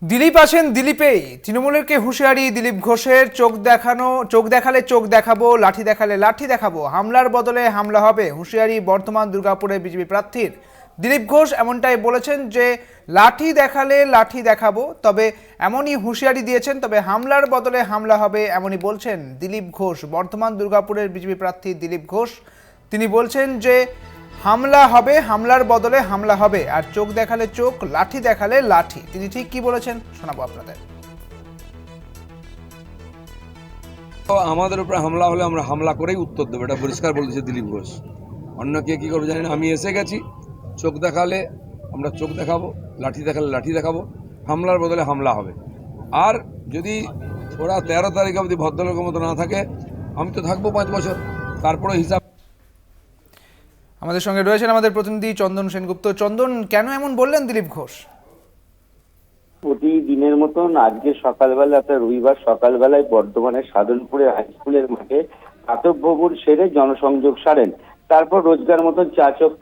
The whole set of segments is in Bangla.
দিলীপ আছেন দিলীপেই। তৃণমূলেরকে হুঁশিয়ারি দিলীপ ঘোষের, চোখ দেখালে চোখ দেখাবো, লাঠি দেখালে লাঠি দেখাবো, হামলার বদলে হামলা হবে, হুঁশিয়ারি বর্তমান দুর্গাপুরে বিজেপি প্রার্থীর। দিলীপ ঘোষ এমনটাই বলেছেন যে লাঠি দেখালে লাঠি দেখাবো, তবে এমনই হুঁশিয়ারি দিয়েছেন, তবে হামলার বদলে হামলা হবে এমনই বলছেন দিলীপ ঘোষ। বর্তমান দুর্গাপুরের বিজেপি প্রার্থী দিলীপ ঘোষ তিনি বলছেন যে হামলা হবে, হামলার বদলে হামলা হবে, আর চোখ দেখালে চোখ, লাঠি দেখালে লাঠি। তিনি ঠিক কি বলেছেন শোনাবো আপনাদের। আমাদের উপরে হামলা হলে আমরা হামলা করেই উত্তর দেবো, এটা পরিষ্কার বলেছে দিলীপ ঘোষ। অন্য কে কি করবে জানি না, আমি এসে গেছি। চোখ দেখালে আমরা চোখ দেখাবো, লাঠি দেখালে লাঠি দেখাবো, হামলার বদলে হামলা হবে। আর যদি ওরা 13 তারিখ অবধি ভদ্রলোকের মতো না থাকে, আমি তো থাকবো 5 বছর, তারপরে হিসাব। আমাদের সঙ্গে রয়েছেন আমাদের প্রতিনিধি চন্দন সেনগুপ্ত। চন্দন, কেন এমন বললেন দিলীপ ঘোষ? প্রতিদিনের মতন আজকে সকালবেলা, রবিবার সকালবেলায় বর্ধমানের সাধনপুরে হাই স্কুলের মাঠে প্রাতঃ ভ্রমণ সেরে জনসংযোগ সারেন। তারপর রোজগার মতন চাচক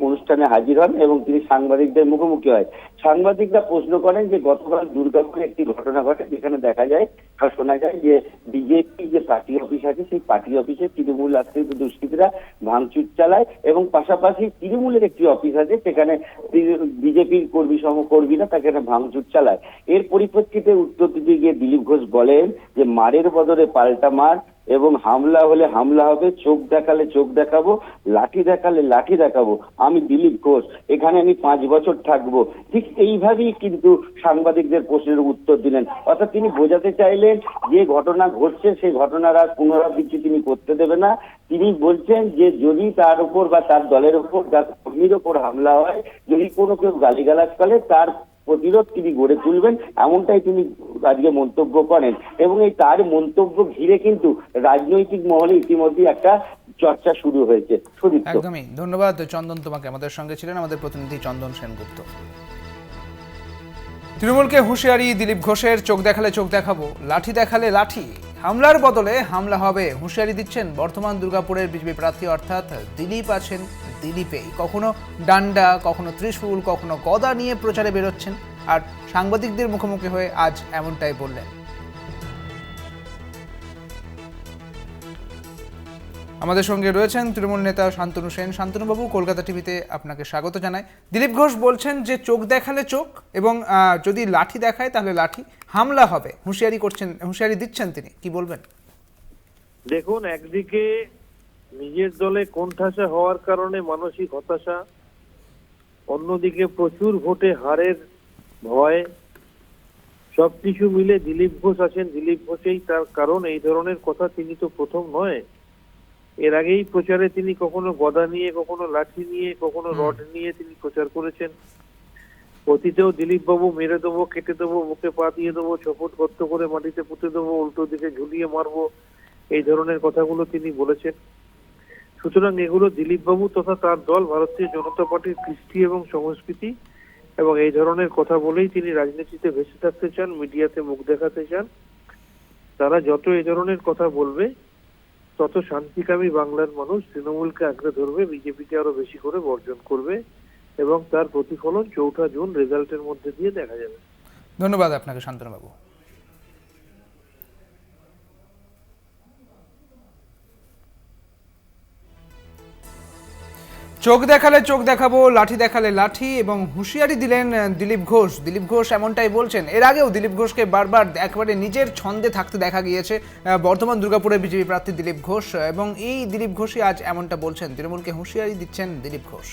অনুষ্ঠানে হাজির হন এবং তিনি সাংবাদিকদের মুখোমুখি হয়। সাংবাদিকরা প্রশ্ন করেন যে গতকাল দুর্গাপুরে একটি ঘটনা ঘটে, যেখানে দেখা যায় বা শোনা যায় যে বিজেপি যে পার্টি অফিস আছে, সেই পার্টি অফিসে তৃণমূল আশ্রিত দুষ্কৃতীরা ভাঙচুর চালায় এবং পাশাপাশি তৃণমূলের একটি অফিস আছে, সেখানে বিজেপির কর্মীরা সেখানে ভাঙচুর চালায়। এর পরিপ্রেক্ষিতে উত্তর দিতে গিয়ে দিলীপ ঘোষ বলেন যে মারের বদলে পাল্টা মার এবং হামলা হলে হামলা হবে, চোখ দেখালে চোখ দেখাবো, লাঠি দেখালে লাঠি দেখাবো। আমি দিলীপ ঘোষ, এখানে আমি 5 বছর থাকবো। ঠিক এইভাবেই কিন্তু সাংবাদিকদের প্রশ্নের উত্তর দিলেন। অর্থাৎ তিনি বোঝাতে চাইলেন যে ঘটনা ঘটছে সেই ঘটনার আর পুনরাবৃত্তি তিনি করতে দেবে না। তিনি বলছেন যে যদি তার উপর বা তার দলের উপর, তার কর্মীর উপর হামলা হয়, যদি কোনো কেউ গালিগালাজ করে, তার প্রতিরোধ তিনি গড়ে তুলবেন, এমনটাই তিনি আজকে মন্তব্য করেন। এবং এই তার মন্তব্য ঘিরে কিন্তু রাজনৈতিক মহলে ইতিমধ্যে একটা চর্চা শুরু হয়েছে। একদমই ধন্যবাদ চন্দন তোমাকে। আমাদের সঙ্গে ছিলেন আমাদের প্রতিনিধি চন্দন সেনগুপ্ত। তৃণমূলকে হুঁশিয়ারি দিলীপ ঘোষের, চোখ দেখালে চোখ দেখাবো, লাঠি দেখালে লাঠি, হামলার বদলে হামলা হবে, হুঁশিয়ারি দিচ্ছেন বর্তমান দুর্গাপুরের বিজেপি প্রার্থী অর্থাৎ দিলীপ আছেন দিলীপেই। কখনো ডান্ডা, কখনো ত্রিশূল, কখনো গদা নিয়ে প্রচারে বেরোচ্ছেন, আর সাংবাদিকদের মুখোমুখি হয়ে আজ এমনটাই বললেন। আমাদের সঙ্গে রয়েছেন তৃণমূল নেতা শান্তনু সেন। শান্তনুবাবু, কলকাতা টিভিতে আপনাকে স্বাগত জানাই। দিলীপ ঘোষ বলছেন যে চোখ দেখালে চোখ এবং যদি লাঠি দেখায় তাহলে লাঠি, হামলা হবে, হুঁশিয়ারি দিচ্ছেন তিনি। কি বলবেন? দেখুন, একদিকে নিজের দলে কোণঠাসা হওয়ার কারণে মানসিক হতাশা, অন্যদিকে প্রচুর ভোটে হারের ভয়, সবকিছু মিলে দিলীপ ঘোষ আছেন দিলীপ ঘোষেই তার কারণ। এই ধরনের কথা তিনি তো প্রথম নয়। এর আগেই প্রচারে তিনি কখনো গদা নিয়ে, কখনো লাঠি নিয়ে, কখনো রড নিয়ে তিনি প্রচার করেছেন। অতীতেও দিলীপ বাবু মেরে দেবো, কেটে দেবো, মুখে পা দিয়ে দেবো, ছপট গর্ত করে মাটিতে পুঁতে দেবো, উল্টো দিকে ঝুলিয়ে মারবো, এই ধরনের কথাগুলো তিনি বলেছেন। সুতরাং এগুলো দিলীপ বাবু তথা তার দল ভারতীয় জনতা পার্টির কৃষ্টি এবং সংস্কৃতি, এবং এই ধরনের কথা বলেই তিনি রাজনীতিতে ভেসে থাকতে চান, মিডিয়াতে মুখ দেখাতে চান। তারা যত এই ধরনের কথা বলবে, তত শান্তিকামী বাংলার মানুষ তৃণমূলকে আঁকড়ে ধরবে, বিজেপিকে আরো বেশি করে বর্জন করবে, এবং তার প্রতিফলন 4 জুন রেজাল্টের মধ্যে দিয়ে দেখা যাবে। ধন্যবাদ আপনাকে শান্তনুবাবু। চোখ দেখালে চোখ দেখাবো, লাঠি দেখালে লাঠি, এবং হুঁশিয়ারি দিলেন দিলীপ ঘোষ। দিলীপ ঘোষ এমনটাই বলছেন। এর আগেও দিলীপ ঘোষকে বারবার একেবারে নিজের ছন্দে থাকতে দেখা গিয়েছে বর্তমান দুর্গাপুরের বিজেপি প্রার্থী দিলীপ ঘোষ, এবং এই দিলীপ ঘোষই আজ এমনটা বলছেন। তৃণমূলকে হুঁশিয়ারি দিচ্ছেন দিলীপ ঘোষ।